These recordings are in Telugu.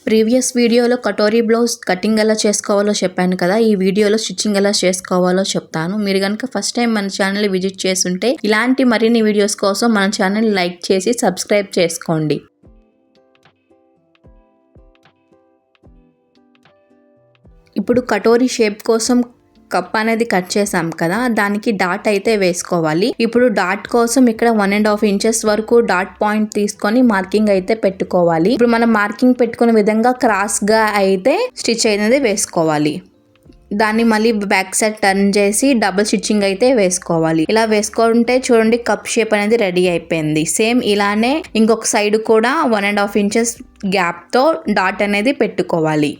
ప్రీవియస్ వీడియోలో కటోరీ బ్లౌజ్ కటింగ్ ఎలా చేసుకోవాలో చెప్పాను కదా. ఈ వీడియోలో స్టిచ్చింగ్ ఎలా చేసుకోవాలో చెప్తాను. మీరు కనుక ఫస్ట్ టైం మన ఛానల్ విజిట్ చేస్తుంటే ఇలాంటి మరిన్ని వీడియోస్ కోసం మన ఛానల్ లైక్ చేసి సబ్స్క్రైబ్ చేసుకోండి. ఇప్పుడు కటోరీ షేప్ కోసం కప్ అనేది కట్ చేసాం కదా, దానికి డాట్ అయితే వేసుకోవాలి. ఇప్పుడు డాట్ కోసం ఇక్కడ 1.5 ఇంచెస్ వరకు డాట్ పాయింట్ తీసుకొని మార్కింగ్ అయితే పెట్టుకోవాలి. ఇప్పుడు మనం మార్కింగ్ పెట్టుకునే విధంగా క్రాస్ గా అయితే స్టిచ్ అనేది వేసుకోవాలి. దాన్ని మళ్ళీ బ్యాక్ సైడ్ టర్న్ చేసి డబుల్ స్టిచ్చింగ్ అయితే వేసుకోవాలి. ఇలా వేసుకుంటే చూడండి కప్ షేప్ అనేది రెడీ అయిపోయింది. సేమ్ ఇలానే ఇంకొక సైడ్ కూడా 1.5 ఇంచెస్ గ్యాప్ తో డాట్ అనేది పెట్టుకోవాలి.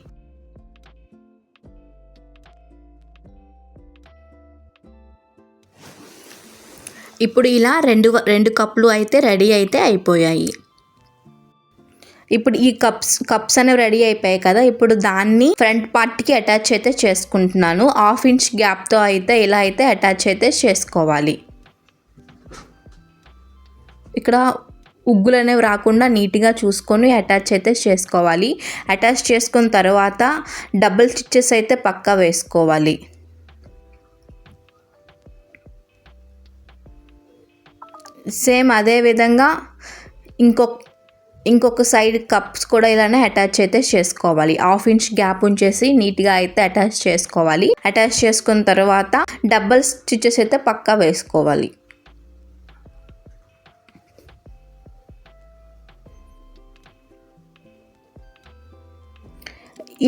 ఇప్పుడు ఇలా రెండు కప్లు అయితే రెడీ అయితే అయిపోయాయి. ఇప్పుడు ఈ కప్స్ అనేవి రెడీ అయిపోయాయి కదా. ఇప్పుడు దాన్ని ఫ్రంట్ పార్ట్కి అటాచ్ అయితే చేసుకుంటున్నాను. 1/2 ఇంచ్ గ్యాప్తో అయితే ఇలా అయితే అటాచ్ అయితే చేసుకోవాలి. ఇక్కడ ఉగ్గులు అనేవి రాకుండా నీట్గా చూసుకొని అటాచ్ అయితే చేసుకోవాలి. అటాచ్ చేసుకున్న తర్వాత డబుల్ స్టిచ్చెస్ అయితే పక్కా వేసుకోవాలి. సేమ్ అదే విధంగా ఇంకొక సైడ్ కప్స్ కూడా ఇలానే అటాచ్ అయితే చేసుకోవాలి. 1/2 ఇంచ్ గ్యాప్ ఉంచేసి నీట్గా అయితే అటాచ్ చేసుకోవాలి. అటాచ్ చేసుకున్న తర్వాత డబల్ స్టిచెస్ అయితే పక్కా వేసుకోవాలి.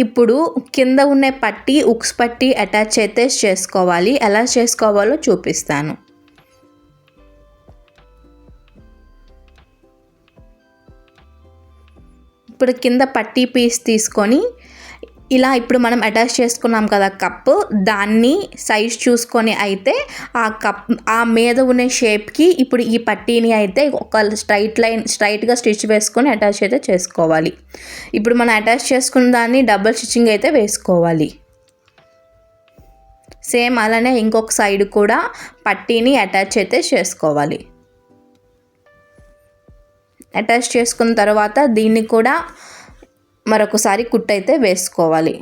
ఇప్పుడు కింద ఉన్న పట్టీ ఉక్స్ పట్టీ అటాచ్ అయితే చేసుకోవాలి. ఎలా చేసుకోవాలో చూపిస్తాను. ఇప్పుడు కింద పట్టీ పీస్ తీసుకొని ఇలా ఇప్పుడు మనం అటాచ్ చేసుకున్నాం కదా కప్, దాన్ని సైజ్ చూసుకొని అయితే ఆ మీద ఉన్న షేప్కి ఇప్పుడు ఈ పట్టీని అయితే ఒక స్ట్రైట్గా స్టిచ్ వేసుకొని అటాచ్ అయితే చేసుకోవాలి. ఇప్పుడు మనం అటాచ్ చేసుకున్న దాన్ని డబుల్ స్టిచ్చింగ్ అయితే వేసుకోవాలి. సేమ్ అలానే ఇంకొక సైడ్ కూడా పట్టీని అటాచ్ అయితే చేసుకోవాలి. అటాచ్ చేసుకున్న తర్వాత దీన్ని కూడా మరొకసారి కుట్టు అయితే వేసుకోవాలి.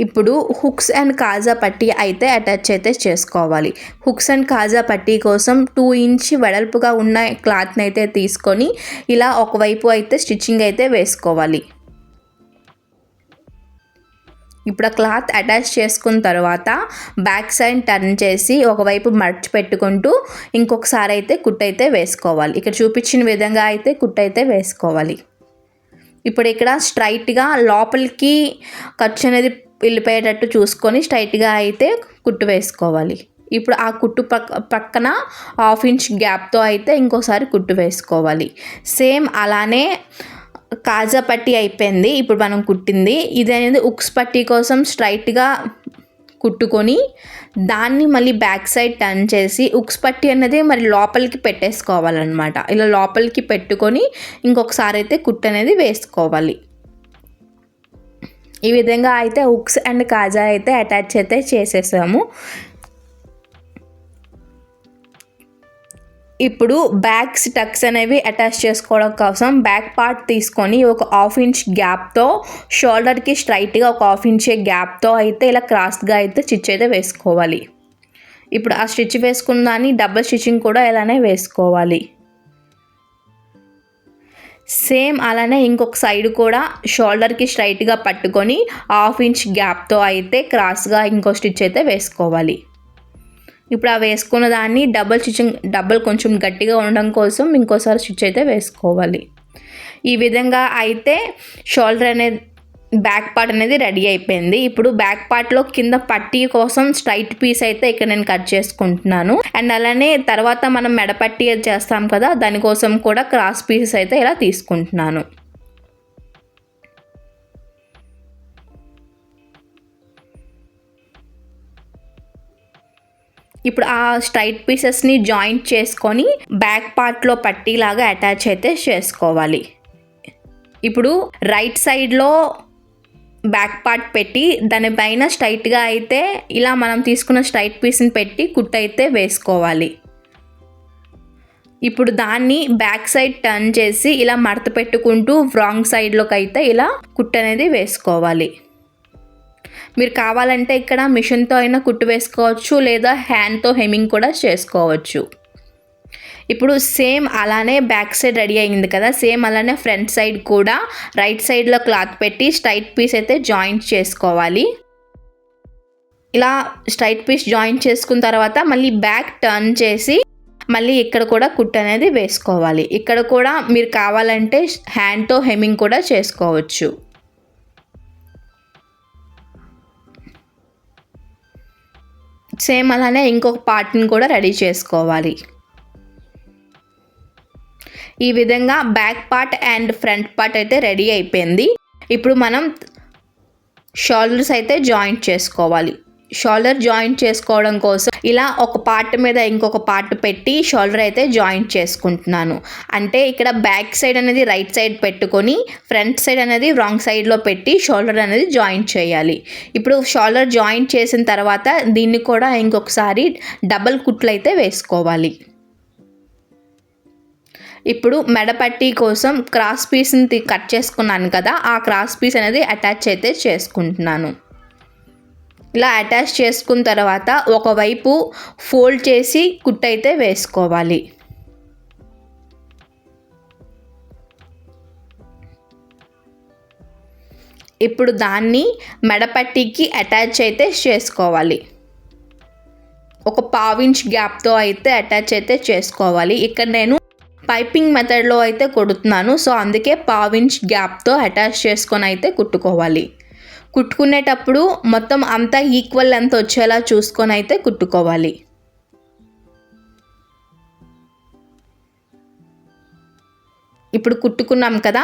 ఇప్పుడు హుక్స్ అండ్ కాజా పట్టీ అయితే అటాచ్ అయితే చేసుకోవాలి. హుక్స్ అండ్ కాజా పట్టీ కోసం 2 ఇంచ్ వెడల్పుగా ఉన్న క్లాత్ని అయితే తీసుకొని ఇలా ఒకవైపు అయితే స్టిచ్చింగ్ అయితే వేసుకోవాలి. ఇప్పుడు ఆ క్లాత్ అటాచ్ చేసుకున్న తర్వాత బ్యాక్ సైడ్ టర్న్ చేసి ఒకవైపు మర్చ్ పెట్టుకుంటూ ఇంకొకసారి అయితే కుట్టు అయితే వేసుకోవాలి. ఇక్కడ చూపించిన విధంగా అయితే కుట్టు అయితే వేసుకోవాలి. ఇప్పుడు ఇక్కడ స్ట్రైట్గా లోపలికి ఖర్చు అనేది వెళ్ళిపోయేటట్టు చూసుకొని స్ట్రైట్గా అయితే కుట్టు వేసుకోవాలి. ఇప్పుడు ఆ కుట్టు పక్కన 1/2 ఇంచ్ గ్యాప్తో అయితే ఇంకోసారి కుట్టు వేసుకోవాలి. సేమ్ అలానే కాజా పట్టీ అయిపోయింది. ఇప్పుడు మనం కుట్టింది ఇది అనేది ఉక్స్ పట్టీ కోసం స్ట్రైట్గా కుట్టుకొని దాన్ని మళ్ళీ బ్యాక్ సైడ్ టర్న్ చేసి ఉక్స్ పట్టీ అనేది మరి లోపలికి పెట్టేసుకోవాలన్నమాట. ఇలా లోపలికి పెట్టుకొని ఇంకొకసారి అయితే కుట్టు అనేది వేసుకోవాలి. ఈ విధంగా అయితే ఉక్స్ అండ్ కాజా అయితే అటాచ్ అయితే చేసేసాము. ఇప్పుడు బ్యాక్ టక్స్ అనేవి అటాచ్ చేసుకోవడం కోసం బ్యాక్ పార్ట్ తీసుకొని ఒక 1/2 ఇంచ్ గ్యాప్తో షోల్డర్కి స్ట్రైట్గా ఒక 1/2 ఇంచ్ గ్యాప్తో అయితే ఇలా క్రాస్గా అయితే స్టిచ్ అయితే వేసుకోవాలి. ఇప్పుడు ఆ స్టిచ్ వేసుకున్న దాన్ని డబుల్ స్టిచ్చింగ్ కూడా ఇలానే వేసుకోవాలి. సేమ్ అలానే ఇంకొక సైడ్ కూడా షోల్డర్కి స్ట్రైట్గా పట్టుకొని 1/2 ఇంచ్ గ్యాప్తో అయితే క్రాస్గా ఇంకో స్టిచ్ అయితే వేసుకోవాలి. ఇప్పుడు ఆ వేసుకున్న దాన్ని డబుల్ కొంచెం గట్టిగా ఉండడం కోసం ఇంకోసారి స్టిచ్ అయితే వేసుకోవాలి. ఈ విధంగా అయితే షోల్డర్ అనేది బ్యాక్ పార్ట్ అనేది రెడీ అయిపోయింది. ఇప్పుడు బ్యాక్ పార్ట్లో కింద పట్టీ కోసం స్ట్రైట్ పీస్ అయితే ఇక్కడ నేను కట్ చేసుకుంటున్నాను. అండ్ అలానే తర్వాత మనం మెడ పట్టీ చేస్తాం కదా, దానికోసం కూడా క్రాస్ పీసెస్ అయితే ఇలా తీసుకుంటున్నాను. ఇప్పుడు ఆ స్ట్రైట్ పీసెస్ని జాయింట్ చేసుకొని బ్యాక్ పార్ట్లో పట్టీలాగా అటాచ్ అయితే చేసుకోవాలి. ఇప్పుడు రైట్ సైడ్లో బ్యాక్ పార్ట్ పెట్టి దానిపైన స్ట్రైట్గా అయితే ఇలా మనం తీసుకున్న స్ట్రైట్ పీస్ని పెట్టి కుట్టు అయితే వేసుకోవాలి. ఇప్పుడు దాన్ని బ్యాక్ సైడ్ టర్న్ చేసి ఇలా మడత పెట్టుకుంటూ రాంగ్ సైడ్లోకి అయితే ఇలా కుట్టు అనేది వేసుకోవాలి. మీరు కావాలంటే ఇక్కడ మిషన్తో అయినా కుట్టు వేసుకోవచ్చు, లేదా హ్యాండ్తో హెమ్మింగ్ కూడా చేసుకోవచ్చు. ఇప్పుడు సేమ్ అలానే బ్యాక్ సైడ్ రెడీ అయింది కదా, సేమ్ అలానే ఫ్రంట్ సైడ్ కూడా రైట్ సైడ్లో క్లాత్ పెట్టి స్ట్రైట్ పీస్ అయితే జాయింట్ చేసుకోవాలి. ఇలా స్ట్రైట్ పీస్ జాయింట్ చేసుకున్న తర్వాత మళ్ళీ బ్యాక్ టర్న్ చేసి మళ్ళీ ఇక్కడ కూడా కుట్టు అనేది వేసుకోవాలి. ఇక్కడ కూడా మీరు కావాలంటే హ్యాండ్తో హెమ్మింగ్ కూడా చేసుకోవచ్చు. సేమ్ అలానే ఇంకొక పార్ట్ని కూడా రెడీ చేసుకోవాలి. ఈ విధంగా back part and front part అయితే రెడీ అయిపోయింది. ఇప్పుడు మనం షోల్డర్స్ అయితే జాయింట్ చేసుకోవాలి. షోల్డర్ జాయింట్ చేసుకోవడం కోసం ఇలా ఒక పార్ట్ మీద ఇంకొక పార్ట్ పెట్టి షోల్డర్ అయితే జాయింట్ చేసుకుంటున్నాను. అంటే ఇక్కడ బ్యాక్ సైడ్ అనేది రైట్ సైడ్ పెట్టుకొని ఫ్రంట్ సైడ్ అనేది రాంగ్ సైడ్లో పెట్టి షోల్డర్ అనేది జాయింట్ చేయాలి. ఇప్పుడు షోల్డర్ జాయింట్ చేసిన తర్వాత దీన్ని కూడా ఇంకొకసారి డబల్ కుట్లు అయితే వేసుకోవాలి. ఇప్పుడు మెడపట్టి కోసం క్రాస్ పీస్ని కట్ చేసుకున్నాను కదా, ఆ క్రాస్ పీస్ అనేది అటాచ్ అయితే చేసుకుంటున్నాను. ఇలా అటాచ్ చేసుకున్న తర్వాత ఒకవైపు ఫోల్డ్ చేసి కుట్టు అయితే వేసుకోవాలి. ఇప్పుడు దాన్ని మెడపట్టికి అటాచ్ అయితే చేసుకోవాలి. ఒక 1/2 ఇంచ్ గ్యాప్తో అయితే అటాచ్ అయితే చేసుకోవాలి. ఇక్కడ నేను పైపింగ్ మెథడ్లో అయితే కుడుతున్నాను, సో అందుకే 1/2 ఇంచ్ గ్యాప్తో అటాచ్ చేసుకొని అయితే కుట్టుకోవాలి. కుట్టుకునేటప్పుడు మొత్తం అంతా ఈక్వల్ లెంత్ వచ్చేలా చూసుకొని అయితే కుట్టుకోవాలి. ఇప్పుడు కుట్టుకున్నాం కదా,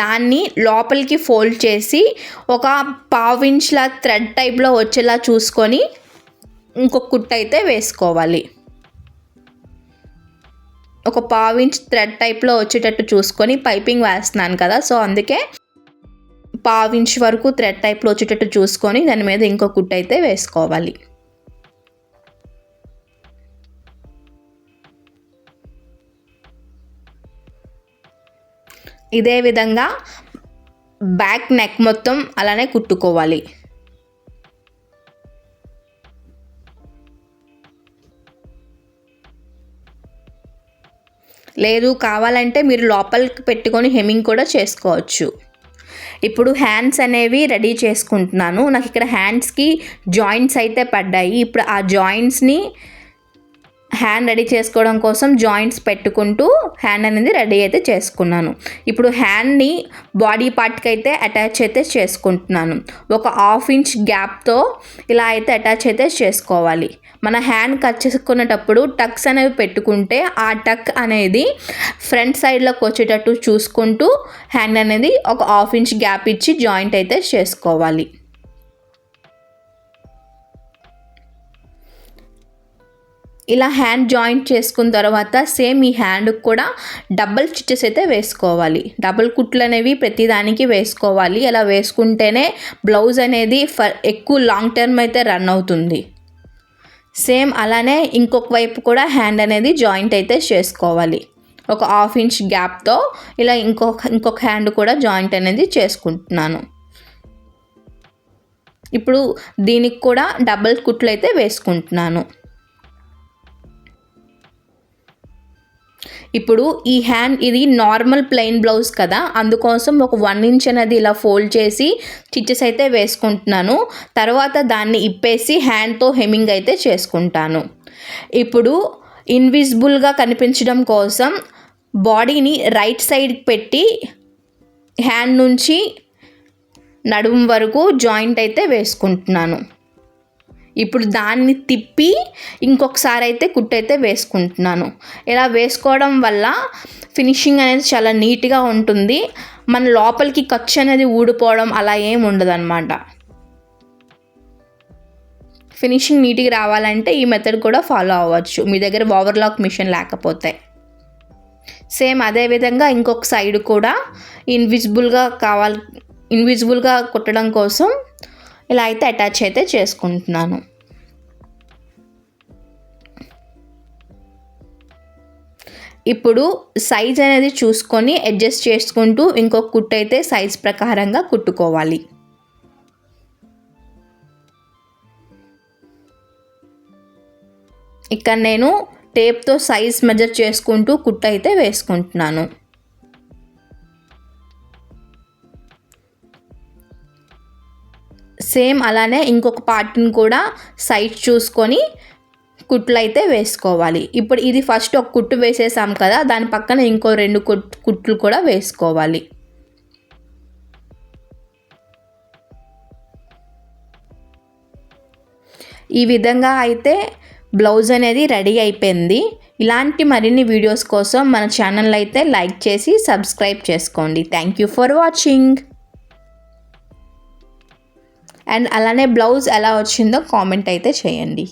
దాన్ని లోపలికి ఫోల్డ్ చేసి ఒక 1/2 ఇంచ్ల థ్రెడ్ టైప్లో వచ్చేలా చూసుకొని ఇంకొక కుట్టు అయితే వేసుకోవాలి. ఒక 1/2 ఇంచ్ థ్రెడ్ టైప్లో వచ్చేటట్టు చూసుకొని పైపింగ్ వేస్తున్నాను కదా, సో అందుకే 1/2 ఇంచ్ వరకు థ్రెడ్ టైప్లో వచ్చేటట్టు చూసుకొని దాని మీద ఇంకో కుట్టు అయితే వేసుకోవాలి. ఇదే విధంగా బ్యాక్ నెక్ మొత్తం అలానే కుట్టుకోవాలి. లేదు కావాలంటే మీరు లోపలికి పెట్టుకొని హెమ్మింగ్ కూడా చేసుకోవచ్చు. ఇప్పుడు హ్యాండ్స్ అనేవి రెడీ చేసుకుంటున్నాను. నాకు ఇక్కడ హ్యాండ్స్కి జాయింట్స్ అయితే పడ్డాయి. ఇప్పుడు ఆ జాయింట్స్ని హ్యాండ్ రెడీ చేసుకోవడం కోసం జాయింట్స్ పెట్టుకుంటూ హ్యాండ్ అనేది రెడీ అయితే చేసుకున్నాను. ఇప్పుడు హ్యాండ్ని బాడీ పార్ట్కి అయితే అటాచ్ అయితే చేసుకుంటున్నాను. ఒక 1/2 ఇంచ్ గ్యాప్తో ఇలా అయితే అటాచ్ అయితే చేసుకోవాలి. మన హ్యాండ్ కట్ చేసుకునేటప్పుడు టక్స్ అనేవి పెట్టుకుంటే ఆ టక్ అనేది ఫ్రంట్ సైడ్లోకి వచ్చేటట్టు చూసుకుంటూ హ్యాండ్ అనేది ఒక 1/2 ఇంచ్ గ్యాప్ ఇచ్చి జాయింట్ అయితే చేసుకోవాలి. ఇలా హ్యాండ్ జాయింట్ చేసుకున్న తర్వాత సేమ్ ఈ హ్యాండ్కి కూడా డబల్ స్టిచెస్ అయితే వేసుకోవాలి. డబల్ కుట్లు అనేవి ప్రతిదానికి వేసుకోవాలి. అలా వేసుకుంటేనే బ్లౌజ్ అనేది ఎక్కువ లాంగ్ టర్మ్ అయితే రన్ అవుతుంది. సేమ్ అలానే ఇంకొక వైపు కూడా హ్యాండ్ అనేది జాయింట్ అయితే చేసుకోవాలి. ఒక 1/2 ఇంచ్ గ్యాప్తో ఇలా ఇంకొక హ్యాండ్ కూడా జాయింట్ అనేది చేసుకుంటున్నాను. ఇప్పుడు దీనికి కూడా డబల్ కుట్లు అయితే వేసుకుంటున్నాను. ఇప్పుడు ఈ హ్యాండ్ ఇది నార్మల్ ప్లెయిన్ బ్లౌజ్ కదా, అందుకోసం ఒక 1 ఇంచ్ అనేది ఇలా ఫోల్డ్ చేసి స్టిచెస్ అయితే వేసుకుంటున్నాను. తర్వాత దాన్ని ఇప్పేసి హ్యాండ్తో హెమ్మింగ్ అయితే చేసుకుంటాను. ఇప్పుడు ఇన్విజిబుల్గా కనిపించడం కోసం బాడీని రైట్ సైడ్ పెట్టి హ్యాండ్ నుంచి నడుము వరకు జాయింట్ అయితే వేసుకుంటున్నాను. ఇప్పుడు దాన్ని తిప్పి ఇంకొకసారి అయితే కుట్టు అయితే వేసుకుంటున్నాను. ఇలా వేసుకోవడం వల్ల ఫినిషింగ్ అనేది చాలా నీట్గా ఉంటుంది. మన లోపలికి ఖర్చు అనేది ఊడిపోవడం అలా ఏం ఉండదన్నమాట. ఫినిషింగ్ నీట్గా రావాలంటే ఈ మెథడ్ కూడా ఫాలో అవ్వచ్చు మీ దగ్గర ఓవర్లాక్ మిషన్ లేకపోతే. సేమ్ అదేవిధంగా ఇంకొక సైడ్ కూడా ఇన్విజిబుల్గా ఇన్విజిబుల్గా కుట్టడం కోసం ఇలా అయితే అటాచ్ అయితే చేసుకుంటున్నాను. ఇప్పుడు సైజ్ అనేది చూసుకొని అడ్జస్ట్ చేసుకుంటూ ఇంకొక కుట్టు అయితే సైజ్ ప్రకారంగా కుట్టుకోవాలి. ఇక్కడ నేను టేప్తో సైజ్ మెజర్ చేసుకుంటూ కుట్టు అయితే వేసుకుంటున్నాను. సేమ్ అలానే ఇంకొక పార్ట్ని కూడా సైజ్ చూసుకొని కుట్లు అయితే వేసుకోవాలి. ఇప్పుడు ఇది ఫస్ట్ ఒక కుట్టు వేసేసాం కదా, దాని పక్కన ఇంకో 2 కుట్లు కూడా వేసుకోవాలి. ఈ విధంగా అయితే బ్లౌజ్ అనేది రెడీ అయిపోయింది. ఇలాంటి మరిన్ని వీడియోస్ కోసం మన ఛానల్ అయితే లైక్ చేసి సబ్స్క్రైబ్ చేసుకోండి. Thank you for watching. And అలానే బ్లౌజ్ ఎలా వచ్చిందో కామెంట్ అయితే చేయండి.